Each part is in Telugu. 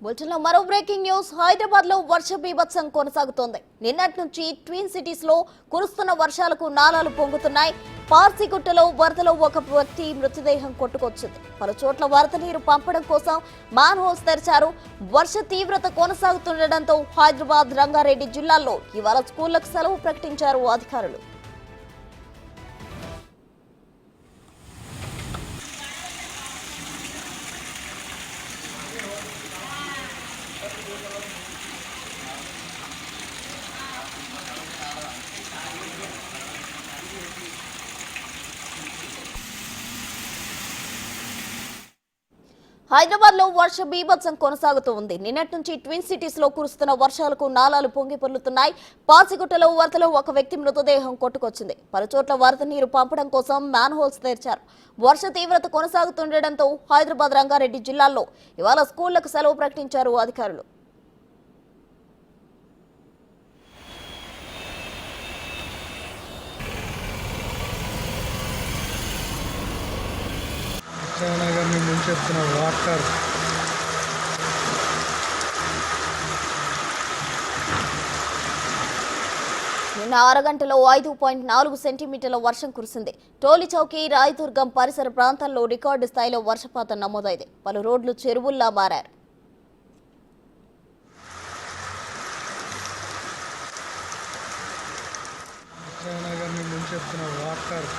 బులెటిన్లో మరో బ్రేకింగ్ న్యూస్. హైదరాబాద్ లో వర్ష బీభత్సం కొనసాగుతోంది. నిన్నటి నుంచి ట్విన్ సిటీస్ లో కురుస్తున్న వర్షాలకు నాలాలు పొంగుతున్నాయి. పార్సిగుట్టలో వరదలో ఒక వ్యక్తి మృతదేహం కొట్టుకొచ్చింది. పలు చోట్ల వరద నీరు పంపడం కోసం మ్యాన్ హోల్స్ తెరిచారు. వర్ష తీవ్రత కొనసాగుతుండటంతో హైదరాబాద్, రంగారెడ్డి జిల్లాల్లో ఇవాళ స్కూళ్లకు సెలవు ప్రకటించారు అధికారులు. హైదరాబాద్ లో వర్ష బీభత్సం కొనసాగుతూ ఉంది. నిన్నటి నుంచి ట్విన్ సిటీస్ లో కురుస్తున్న వర్షాలకు నాలాలు పొంగి పొర్లుతున్నాయి. పాసిగుట్టలో వరదలో ఒక వ్యక్తి మృతదేహం కొట్టుకొచ్చింది. పలుచోట్ల వరద నీరు పంపడం కోసం మ్యాన్ హోల్స్ తెరిచారు. వర్ష తీవ్రత కొనసాగుతుండటంతో హైదరాబాద్, రంగారెడ్డి జిల్లాల్లో ఇవాళ స్కూళ్లకు సెలవు ప్రకటించారు అధికారులు. నగర్ని ముంచెత్తున వాటర్ నిన్న 6 గంటలో 5.4 సెంటీమీటర్ల వర్షం కురిసింది. టోలీచౌకి, రాయదుర్గం పరిసర ప్రాంతాల్లో రికార్డు స్థాయిలో వర్షపాతం నమోదైంది. పలు రోడ్లు చెరువుల్లా మారారు. నగర్ని ముంచెత్తున వాటర్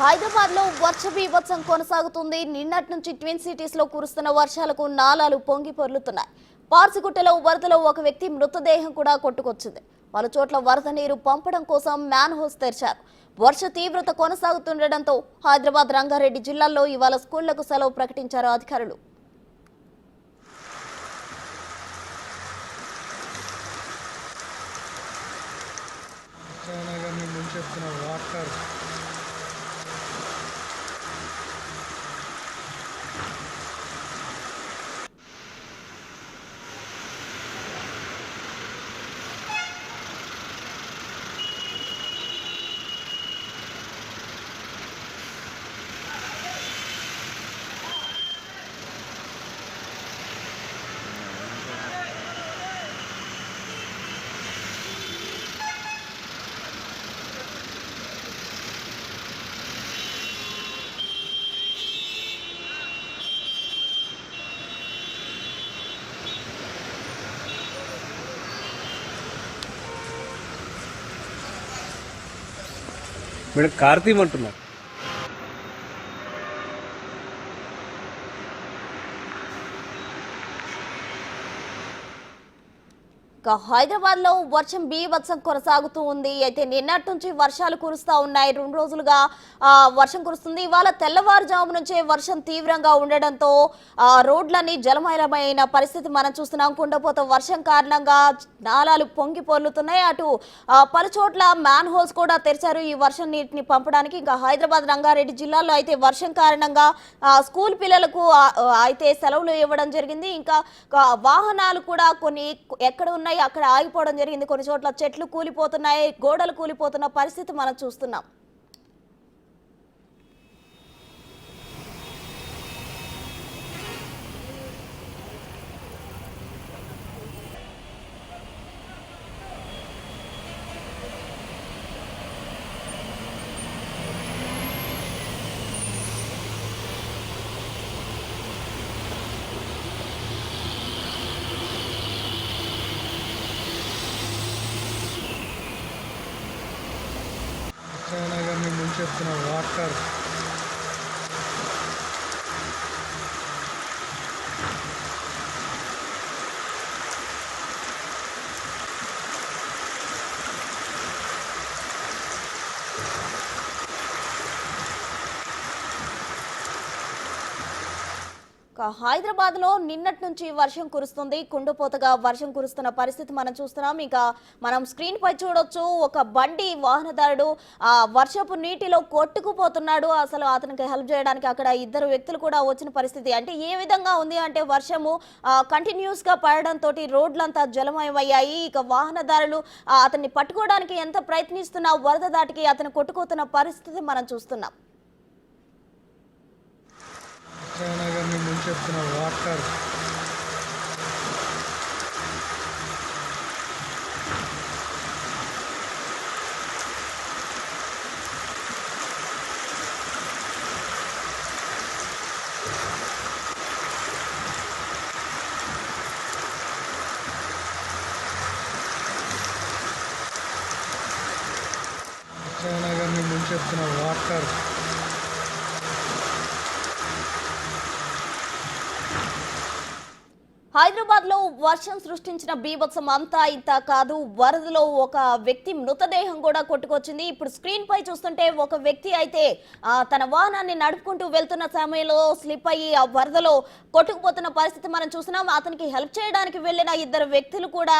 హైదరాబాద్ లో వర్ష బీభత్సం కొనసాగుతుంది. నిన్నటి నుంచి ట్విన్ సిటీస్ లో కురుస్తున్న వర్షాలకు నాలాలు పొంగి పొర్లుతున్నాయి. పార్సిగుట్టలో వరదలో ఒక వ్యక్తి మృతదేహం కూడా కొట్టుకొచ్చింది. పలు చోట్ల వరద నీరు పంపడం కోసం మ్యాన్ హోల్స్ తెరిచారు. వర్ష తీవ్రత కొనసాగుతుండటంతో హైదరాబాద్, రంగారెడ్డి జిల్లాల్లో ఇవాళ స్కూళ్లకు సెలవు ప్రకటించారు అధికారులు. నగర్ని ముంచెత్తున వాటర్ మేడం కార్తీమంటున్నారు. హైదరాబాద్ లో వర్షం బీభత్సం కొనసాగుతూ ఉంది. అయితే నిన్నటి నుంచి వర్షాలు కురుస్తా ఉన్నాయి. 2 రోజులుగా వర్షం కురుస్తుంది. ఇవాళ తెల్లవారుజాము నుంచే వర్షం తీవ్రంగా ఉండడంతో రోడ్లన్నీ జలమయమైన పరిస్థితి మనం చూస్తున్నాం. కుండపోత వర్షం కారణంగా నాలాలు పొంగి పొర్లుతున్నాయి. అటు పలు చోట్ల మ్యాన్ హోల్స్ కూడా తెరిచారు ఈ వర్షం నీటిని పంపడానికి. ఇంకా హైదరాబాద్, రంగారెడ్డి జిల్లాలో అయితే వర్షం కారణంగా స్కూల్ పిల్లలకు అయితే సెలవులు ఇవ్వడం జరిగింది. ఇంకా వాహనాలు కూడా కొన్ని ఎక్కడ ఉన్నాయి అక్కడ ఆగిపోవడం జరిగింది. కొన్ని చోట్ల చెట్లు కూలిపోతున్నాయి, గోడలు కూలిపోతున్న పరిస్థితి మనం చూస్తున్నాం. నగర్ని ముంచెత్తున వాటర్ హైదరాబాద్ లో నిన్నటి నుంచి వర్షం కురుస్తుంది. కుండపోతగా వర్షం కురుస్తున్న పరిస్థితి మనం చూస్తున్నాం. ఇక మనం స్క్రీన్ పై చూడొచ్చు, ఒక బండి వాహనదారుడు వర్షపు నీటిలో కొట్టుకుపోతున్నాడు. అసలు అతనికి హెల్ప్ చేయడానికి అక్కడ ఇద్దరు వ్యక్తులు కూడా వచ్చిన పరిస్థితి. అంటే ఏ విధంగా ఉంది అంటే వర్షము కంటిన్యూస్ గా పడడంతో రోడ్లంతా జలమయమయ్యాయి. ఇక వాహనదారులు అతన్ని పట్టుకోవడానికి ఎంత ప్రయత్నిస్తున్నా వరద దాటికి అతను కొట్టుకుపోతున్న పరిస్థితి మనం చూస్తున్నాం. కృష్ణానగర్ని ముంచెత్తిన వాటర్ కృష్ణానగర్ని ముంచెత్తిన వాటర్ హైదరాబాద్ లో వర్షం సృష్టించిన బీభత్సం అంతా ఇంత కాదు. వరదలో ఒక వ్యక్తి మృతదేహం కూడా కొట్టుకొచ్చింది. ఇప్పుడు స్క్రీన్ పై చూస్తుంటే ఒక వ్యక్తి అయితే తన వాహనాన్ని నడుపుకుంటూ వెళ్తున్న సమయంలో స్లిప్ అయ్యి ఆ వరదలో కొట్టుకుపోతున్న పరిస్థితి మనం చూస్తున్నాం. అతనికి హెల్ప్ చేయడానికి వెళ్లిన ఇద్దరు వ్యక్తులు కూడా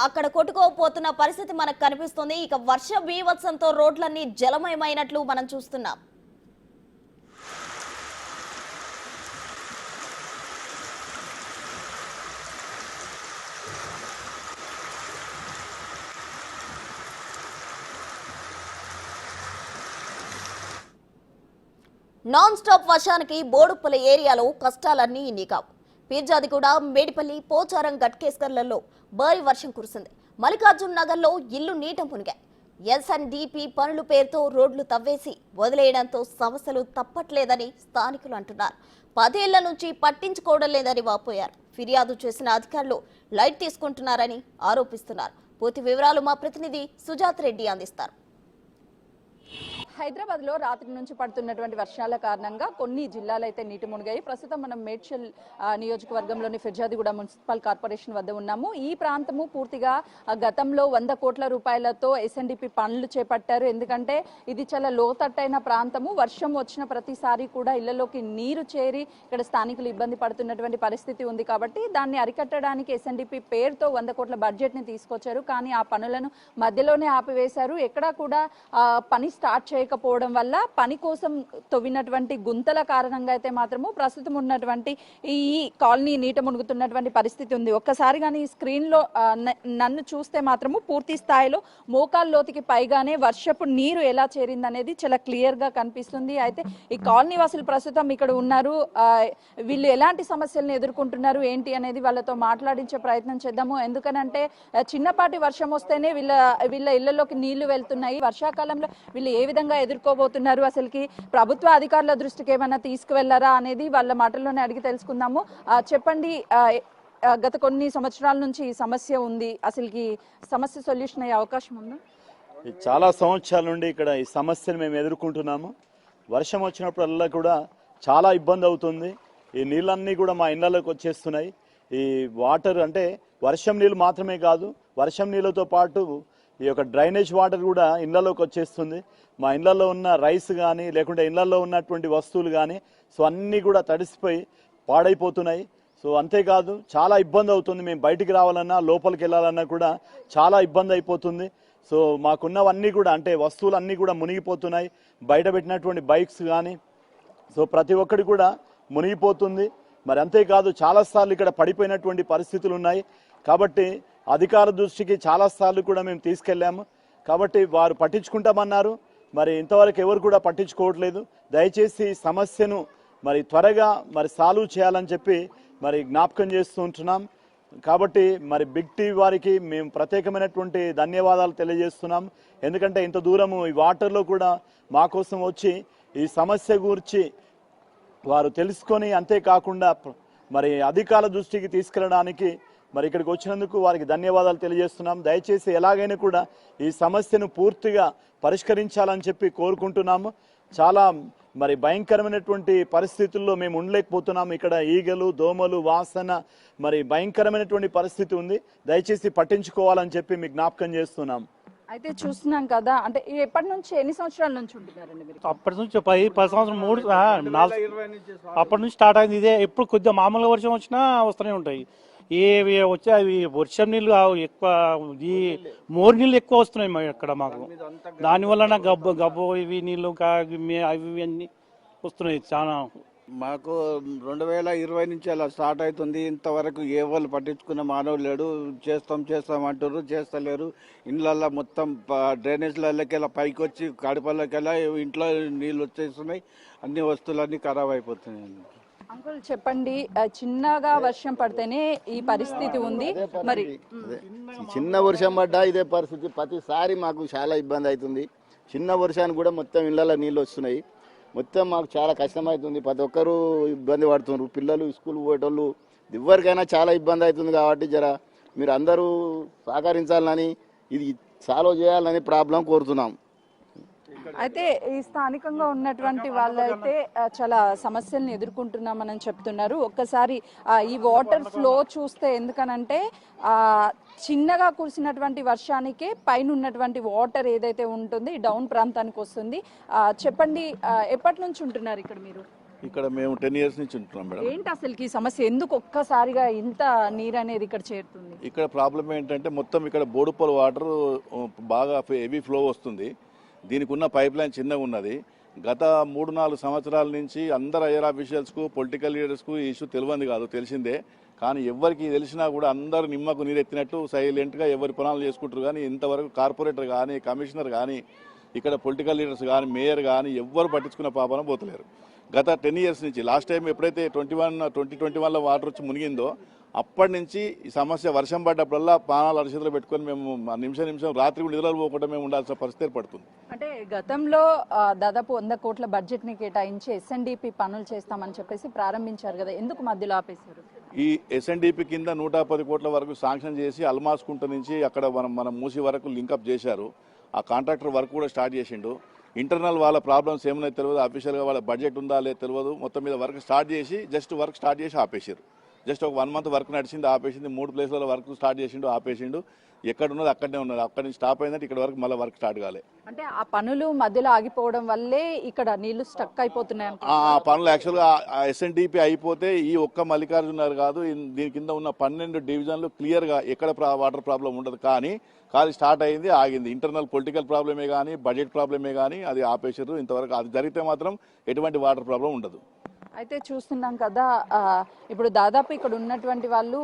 అక్కడ కొట్టుకోపోతున్న పరిస్థితి మనకు కనిపిస్తుంది. ఇక వర్ష బీభత్సంతో రోడ్లన్నీ జలమయమైనట్లు మనం చూస్తున్నాం. నాన్ స్టాప్ వర్షానికి బోడుప్పల ఏరియాలో కష్టాలన్నీ ఇన్ని కావు. పీర్జాదిగూడ, మేడిపల్లి, పోచారం, గట్కేస్కర్లలో భారీ వర్షం కురిసింది. మల్లికార్జున్ నగర్లో ఇల్లు నీట మునిగాయి. ఎస్ఎన్డిపి పనుల పేరుతో రోడ్లు తవ్వేసి వదిలేయడంతో సమస్యలు తప్పట్లేదని స్థానికులు అంటున్నారు. 10 ఏళ్ల నుంచి పట్టించుకోవడం లేదని వాపోయారు. ఫిర్యాదు చేసిన అధికారులు లైట్ తీసుకుంటున్నారని ఆరోపిస్తున్నారు. పూర్తి వివరాలు మా ప్రతినిధి సుజాత్ రెడ్డి అందిస్తారు. హైదరాబాద్ లో రాత్రి నుంచి పడుతున్నటువంటి వర్షాల కారణంగా కొన్ని జిల్లాలు అయితే నీటి మునిగాయి. ప్రస్తుతం మనం మేడ్చల్ నియోజకవర్గంలోని ఫిర్జాదిగూడ మున్సిపల్ కార్పొరేషన్ వద్ద ఉన్నాము. ఈ ప్రాంతము పూర్తిగా గతంలో 100 కోట్ల రూపాయలతో ఎస్ఎన్డిపి పనులు చేపట్టారు. ఎందుకంటే ఇది చాలా లోతట్టైన ప్రాంతము. వర్షం వచ్చిన ప్రతిసారి కూడా ఇళ్లలోకి నీరు చేరి ఇక్కడ స్థానికులు ఇబ్బంది పడుతున్నటువంటి పరిస్థితి ఉంది. కాబట్టి దాన్ని అరికట్టడానికి ఎస్ఎన్డిపి పేరుతో 100 కోట్ల బడ్జెట్ ని తీసుకొచ్చారు. కానీ ఆ పనులను మధ్యలోనే ఆపివేశారు. ఎక్కడా కూడా పని స్టార్ట్ చేయకపోవడం వల్ల పని కోసం తవ్వినటువంటి గుంతల కారణంగా అయితే మాత్రము ప్రస్తుతం ఉన్నటువంటి ఈ కాలనీ నీట మునుగుతున్నటువంటి పరిస్థితి ఉంది. ఒక్కసారి కానీ ఈ స్క్రీన్ లో నన్ను చూస్తే మాత్రము పూర్తి స్థాయిలో మోకాళ్ళ లోతుకి పైగానే వర్షపు నీరు ఎలా చేరిందనేది చాలా క్లియర్ గా కనిపిస్తుంది. అయితే ఈ కాలనీ వాసులు ప్రస్తుతం ఇక్కడ ఉన్నారు. వీళ్ళు ఎలాంటి సమస్యలను ఎదుర్కొంటున్నారు ఏంటి అనేది వాళ్ళతో మాట్లాడించే ప్రయత్నం చేద్దాము. ఎందుకనంటే చిన్నపాటి వర్షం వస్తేనే వీళ్ళ ఇళ్లలోకి నీళ్లు వెళ్తున్నాయి. వర్షాకాలంలో వీళ్ళు ఏ విధంగా ఎదుర్కోబోతున్నారు, అసలుకి ప్రభుత్వ అధికారుల దృష్టికి ఏమైనా తీసుకువెళ్లారా అనేది వాళ్ళ మాటల్లోనే అడిగి తెలుసుకుందాము. చెప్పండి, గత కొన్ని సంవత్సరాల నుంచి ఈ సమస్య ఉంది. అసలుకి సమస్య సొల్యూషన్ అయ్యే అవకాశం ఉందా? చాలా సంవత్సరాల నుండి ఇక్కడ ఈ సమస్యను మేము ఎదుర్కొంటున్నాము. వర్షం వచ్చినప్పుడల్లా కూడా చాలా ఇబ్బంది అవుతుంది. ఈ నీళ్ళన్నీ కూడా మా ఇళ్లలోకి వచ్చేస్తున్నాయి. ఈ వాటర్ అంటే వర్షం నీళ్ళు మాత్రమే కాదు, వర్షం నీళ్ళతో పాటు ఈ యొక్క డ్రైనేజ్ వాటర్ కూడా ఇళ్లలోకి వచ్చేస్తుంది. మా ఇళ్లలో ఉన్న రైస్ కానీ లేకుంటే ఇళ్లలో ఉన్నటువంటి వస్తువులు కానీ సో అన్నీ కూడా తడిసిపోయి పాడైపోతున్నాయి. సో అంతేకాదు చాలా ఇబ్బంది అవుతుంది. మేము బయటికి రావాలన్నా లోపలికి వెళ్ళాలన్నా కూడా చాలా ఇబ్బంది అయిపోతుంది. సో మాకున్నవన్నీ కూడా అంటే వస్తువులు అన్నీ కూడా మునిగిపోతున్నాయి. బయట పెట్టినటువంటి బైక్స్ కానీ సో ప్రతి ఒక్కటి కూడా మునిగిపోతుంది. మరి అంతేకాదు చాలాసార్లు ఇక్కడ పడిపోయినటువంటి పరిస్థితులు ఉన్నాయి. కాబట్టి అధికార దృష్టికి చాలాసార్లు కూడా మేము తీసుకెళ్ళాము. కాబట్టి వారు పట్టించుకుంటామన్నారు. మరి ఇంతవరకు ఎవరు కూడా పట్టించుకోవట్లేదు. దయచేసి ఈ సమస్యను మరి త్వరగా మరి సాల్వ్ చేయాలని చెప్పి మరి జ్ఞాపకం చేస్తూ ఉంటున్నాం. కాబట్టి మరి బిగ్ టీవీ వారికి మేము ప్రత్యేకమైనటువంటి ధన్యవాదాలు తెలియజేస్తున్నాం. ఎందుకంటే ఇంత దూరము ఈ వాటర్లో కూడా మా కోసం వచ్చి ఈ సమస్య గురించి వారు తెలుసుకొని అంతేకాకుండా మరి అధికారుల దృష్టికి తీసుకెళ్ళడానికి మరి ఇక్కడికి వచ్చినందుకు వారికి ధన్యవాదాలు తెలియజేస్తున్నాం. దయచేసి ఎలాగైనా కూడా ఈ సమస్యను పూర్తిగా పరిష్కరించాలని చెప్పి కోరుకుంటున్నాము. చాలా మరి భయంకరమైనటువంటి పరిస్థితుల్లో మేము ఉండలేకపోతున్నాము. ఇక్కడ ఈగలు, దోమలు, వాసన మరి భయంకరమైనటువంటి పరిస్థితి ఉంది. దయచేసి పట్టించుకోవాలని చెప్పి మీకు జ్ఞాపకం చేస్తున్నాం. అయితే చూస్తున్నాం కదా, అంటే ఎప్పటి నుంచి ఎన్ని సంవత్సరాల నుంచి ఉంటున్నారండి మీరు? అప్పటి నుంచి 10 సంవత్సరం 4 అప్పటి నుంచి స్టార్ట్ అయింది ఇదే. ఎప్పుడు కొద్దిగా మామూలుగా వర్షం వచ్చినా వస్తూనే ఉంటాయి. ఏవి వచ్చి అవి వర్షం నీళ్ళు ఎక్కువ, ఈ మోరు నీళ్ళు ఎక్కువ వస్తున్నాయి ఇక్కడ మాకు. దానివల్ల నాకు గబ్బు ఇవి నీళ్ళు అవి అన్నీ వస్తున్నాయి చాలా. మాకు 2020 నుంచి అలా స్టార్ట్ అవుతుంది. ఇంతవరకు ఏ వాళ్ళు పట్టించుకున్న మానవులు లేడు. చేస్తాం అంటారు, చేస్తలేరు. ఇండ్లల్లో మొత్తం డ్రైనేజ్లకెళ్ళి పైకి వచ్చి కడపలకెళ్ళి ఇంట్లో నీళ్ళు వచ్చేస్తున్నాయి. అన్ని వస్తువులన్నీ ఖరాబ్ అయిపోతున్నాయి. అంకుల్ చెప్పండి, చిన్నగా వర్షం పడితేనే ఈ పరిస్థితి ఉంది మరి. చిన్న వర్షం పడ్డా ఇదే పరిస్థితి. ప్రతిసారి మాకు చాలా ఇబ్బంది అవుతుంది. చిన్న వర్షానికి కూడా మొత్తం ఇళ్లలో నీళ్ళు వస్తున్నాయి. మొత్తం మాకు చాలా కష్టమవుతుంది. ప్రతి ఒక్కరు ఇబ్బంది పడుతున్నారు. పిల్లలు స్కూల్ పోయేటోళ్ళు ఎవరికైనా చాలా ఇబ్బంది అవుతుంది. కాబట్టి జర మీరు అందరూ సహకరించాలని, ఇది సాల్వ్ చేయాలని ప్రాబ్లం కోరుతున్నాం. అయితే ఈ స్థానికంగా ఉన్నటువంటి వాళ్ళైతే చాలా సమస్యలను ఎదుర్కొంటున్నామని చెప్తున్నారు. ఒక్కసారి ఈ వాటర్ ఫ్లో చూస్తే, ఎందుకనంటే చిన్నగా కురిసినటువంటి వర్షానికే పైన ఉన్నటువంటి వాటర్ ఏదైతే ఉంటుంది డౌన్ ప్రాంతానికి వస్తుంది. చెప్పండి, ఎప్పటి నుంచి ఉంటున్నారు ఇక్కడ మీరు? ఇక్కడ మేము 10 years నుంచి ఉంటున్నాం మేడం. ఏంటి అసలు ఈ సమస్య? ఎందుకు ఒక్కసారిగా ఇంత నీరు అనేది ఇక్కడ చేరుతుంది? ఇక్కడ ప్రాబ్లం ఏంటంటే మొత్తం ఇక్కడ బోడుపల్ వాటర్ బాగా హెవీ ఫ్లో వస్తుంది. దీనికి ఉన్న పైప్ లైన్ చిన్నగా ఉన్నది. గత 3-4 సంవత్సరాల నుంచి అందరు ఐఆర్ ఆఫీషియల్స్కు, పొలిటికల్ లీడర్స్కు ఈ ఇష్యూ తెలియంది కాదు, తెలిసిందే. కానీ ఎవరికి తెలిసినా కూడా అందరూ నిమ్మకు నీరెత్తినట్టు సైలెంట్గా ఎవరి పనులు చేసుకుంటారు. కానీ ఇంతవరకు కార్పొరేటర్ కానీ, కమిషనర్ కానీ, ఇక్కడ పొలిటికల్ లీడర్స్ కానీ, మేయర్ కానీ ఎవ్వరు పట్టించుకున్న పాపన పోతలేరు. గత 10 years నుంచి, లాస్ట్ టైం ఎప్పుడైతే 2021లో వాటర్ వచ్చి మునిగిందో అప్పటి నుంచి ఈ సమస్య వర్షం పడ్డప్పుడల్లా ప్రాణాలు అరిచేతులు పెట్టుకొని మేము నిమిషం రాత్రి నిద్రలు పోకుండా మేము ఉండాల్సిన పరిస్థితి ఏర్పడుతుంది. అంటే గతంలో దాదాపు 100 కోట్ల బడ్జెట్ ని కేటాయించి ఎస్ఎన్డిపి పనులు చేస్తామని చెప్పేసి ప్రారంభించారు కదా, ఎందుకు మధ్యలో ఆపేశారు? ఈ ఎస్ఎన్డిపి కింద 110 కోట్ల వరకు శాంక్షన్ చేసి అల్మాస్కుంట నుంచి అక్కడ మనం మూసి వరకు లింకప్ చేశారు. ఆ కాంట్రాక్టర్ వర్క్ కూడా స్టార్ట్ చేసిండు. ఇంటర్నల్ వాళ్ళ ప్రాబ్లమ్స్ ఏమైనా తెలియదు, అఫీషియల్గా వాళ్ళ బడ్జెట్ ఉందా లేదు తెలియదు. మొత్తం మీద వర్క్ స్టార్ట్ చేసి వర్క్ స్టార్ట్ చేసి ఆపేసారు. జస్ట్ ఒక 1 month వర్క్ నడిచింది, ఆపేసింది. 3 ప్లేస్లలో వర్క్ స్టార్ట్ చేసిండు, ఆపేసిండు. ఎక్కడ ఉన్నది అక్కడనే ఉన్నది. అక్కడి నుంచి స్టాప్ అయిందంటే ఇక్కడ వరకు మళ్ళీ వర్క్ స్టార్ట్ కాలే. అంటే ఆ పనులు మధ్యలో ఆగిపోవడం వల్లే ఇక్కడ నీళ్లు స్టక్ అయిపోతున్నాయి. ఆ పనులు యాక్చువల్గా ఎస్ఎన్డిపి అయిపోతే ఈ ఒక్క మల్లికార్జున కాదు, దీని కింద ఉన్న 12 డివిజన్లు క్లియర్గా ఎక్కడ వాటర్ ప్రాబ్లం ఉండదు. కానీ స్టార్ట్ అయింది, ఆగింది. ఇంటర్నల్ పొలిటికల్ ప్రాబ్లమే కానీ, బడ్జెట్ ప్రాబ్లమే కానీ అది ఆపేసారు. ఇంతవరకు అది జరిగితే మాత్రం ఎటువంటి వాటర్ ప్రాబ్లం ఉండదు. అయితే చూస్తున్నాం కదా, ఇప్పుడు దాదాపు ఇక్కడ ఉన్నటువంటి వాళ్ళు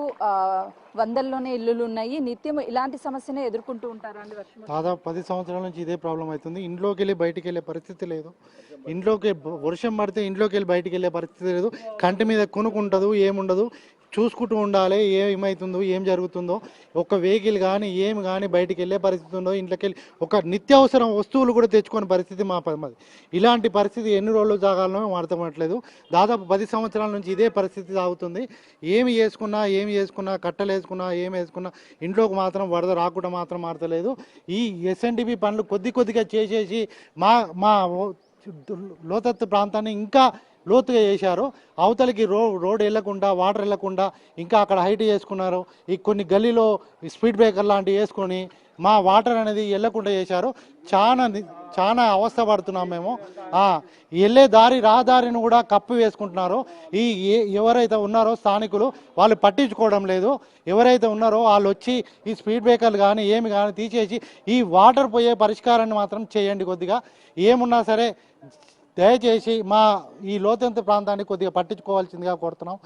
వందల్లోనే ఇల్లులు ఉన్నాయి. నిత్యం ఇలాంటి సమస్యనే ఎదుర్కొంటూ ఉంటారండి. దాదాపు 10 సంవత్సరాల నుంచి ఇదే ప్రాబ్లం అవుతుంది. ఇంట్లోకి వెళ్ళి బయటికి వెళ్ళే పరిస్థితి లేదు. ఇంట్లోకి వర్షం పడితే ఇంట్లోకి వెళ్ళి బయటికి వెళ్ళే పరిస్థితి లేదు. కంటి మీద కొనుక్కుంటదు, ఏముండదు. చూసుకుంటూ ఉండాలి ఏమవుతుందో, ఏం జరుగుతుందో. ఒక వెహికల్ కానీ ఏమి కానీ బయటికి వెళ్ళే పరిస్థితి ఉందో, ఇంట్లోకి వెళ్ళి ఒక నిత్యావసరం వస్తువులు కూడా తెచ్చుకునే పరిస్థితి మాది. ఇలాంటి పరిస్థితి ఎన్ని రోజులు సాగాలనో అర్థమవట్లేదు. దాదాపు 10 సంవత్సరాల నుంచి ఇదే పరిస్థితి సాగుతుంది. ఏమి వేసుకున్నా కట్టలు వేసుకున్నా ఏమి వేసుకున్నా ఇంట్లోకి మాత్రం వరద రాకుండా మాత్రం మారతలేదు. ఈ ఎస్ఎన్డిపి పనులు కొద్దిగా చేసేసి మా లోతత్తు ప్రాంతాన్ని ఇంకా లోతుగా చేశారు. అవతలికి రోడ్ వెళ్లకుండా, వాటర్ వెళ్లకుండా ఇంకా అక్కడ హైట్ చేసుకున్నారు. ఈ కొన్ని గల్లీలో స్పీడ్ బ్రేకర్ లాంటివి వేసుకొని మా వాటర్ అనేది వెళ్లకుండా చేశారు. చాలా అవస్థ పడుతున్నాం మేము. వెళ్ళే రహదారిని కూడా కప్పి వేసుకుంటున్నారు. ఎవరైతే ఉన్నారో స్థానికులు వాళ్ళు పట్టించుకోవడం లేదు. ఎవరైతే ఉన్నారో వాళ్ళు వచ్చి ఈ స్పీడ్ బ్రేకర్లు కానీ ఏమి కానీ తీసేసి ఈ వాటర్ పోయే పరిష్కారాన్ని మాత్రం చేయండి. కొద్దిగా ఏమున్నా సరే దయచేసి ఈ లోతెంత ప్రాంతాన్ని కొద్దిగా పట్టించుకోవాల్సిందిగా కోరుతున్నాం.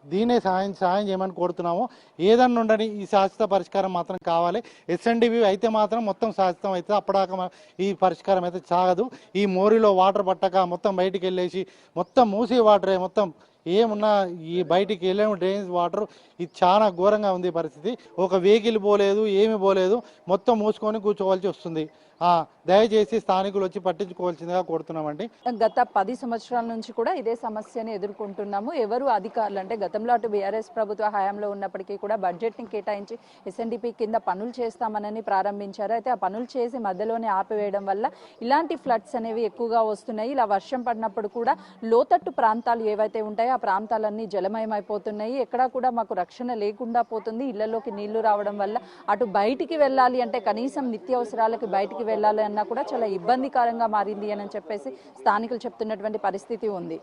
దీనే సహాయం చేయమని కోరుతున్నాము. ఏదన్నా ఉండని ఈ శాశ్వత పరిష్కారం మాత్రం కావాలి. ఎస్ఎన్డిబి అయితే మాత్రం మొత్తం శాశ్వతం అయితే అప్పటిదాకా ఈ పరిష్కారం అయితే సాగదు. ఈ మోరిలో వాటర్ పట్టక మొత్తం బయటికి వెళ్ళేసి మొత్తం మూసి వాటరే, మొత్తం ఏమున్నా ఈ బయటికి వెళ్ళేము డ్రైనేజ్ వాటర్. ఇది చాలా ఘోరంగా ఉంది పరిస్థితి. ఒక వెహికల్ పోలేదు, ఏమి పోలేదు, మొత్తం మూసుకొని కూర్చోవాల్సి వస్తుంది. దయచేసి స్థానికులు వచ్చి పట్టించుకోవాల్సిందిగా కోరుతున్నామండి. గత 10 సంవత్సరాల నుంచి కూడా ఇదే సమస్యని ఎదుర్కొంటున్నాము. ఎవరు అధికారులు అంటే గతంలో అటు బీఆర్ఎస్ ప్రభుత్వ హయాంలో ఉన్నప్పటికీ కూడా బడ్జెట్ని కేటాయించి ఎస్ఎన్డిపి కింద పనులు చేస్తామని ప్రారంభించారు. అయితే ఆ పనులు చేసి మధ్యలోనే ఆపివేయడం వల్ల ఇలాంటి ఫ్లడ్స్ అనేవి ఎక్కువగా వస్తున్నాయి. ఇలా వర్షం పడినప్పుడు కూడా లోతట్టు ప్రాంతాలు ఏవైతే ఉంటాయో ఆ ప్రాంతాలన్నీ జలమయమైపోతున్నాయి. ఎక్కడా కూడా మాకు రక్షణ లేకుండా పోతుంది. ఇళ్లలోకి నీళ్లు రావడం వల్ల అటు బయటికి వెళ్ళాలి అంటే కనీసం నిత్యావసరాలకి బయటికి వెళ్ళాలి అన్నా కూడా చాలా ఇబ్బందికరంగా మారింది అని చెప్పేసి స్థానికులు చెప్తున్నటువంటి పరిస్థితి ఉంది.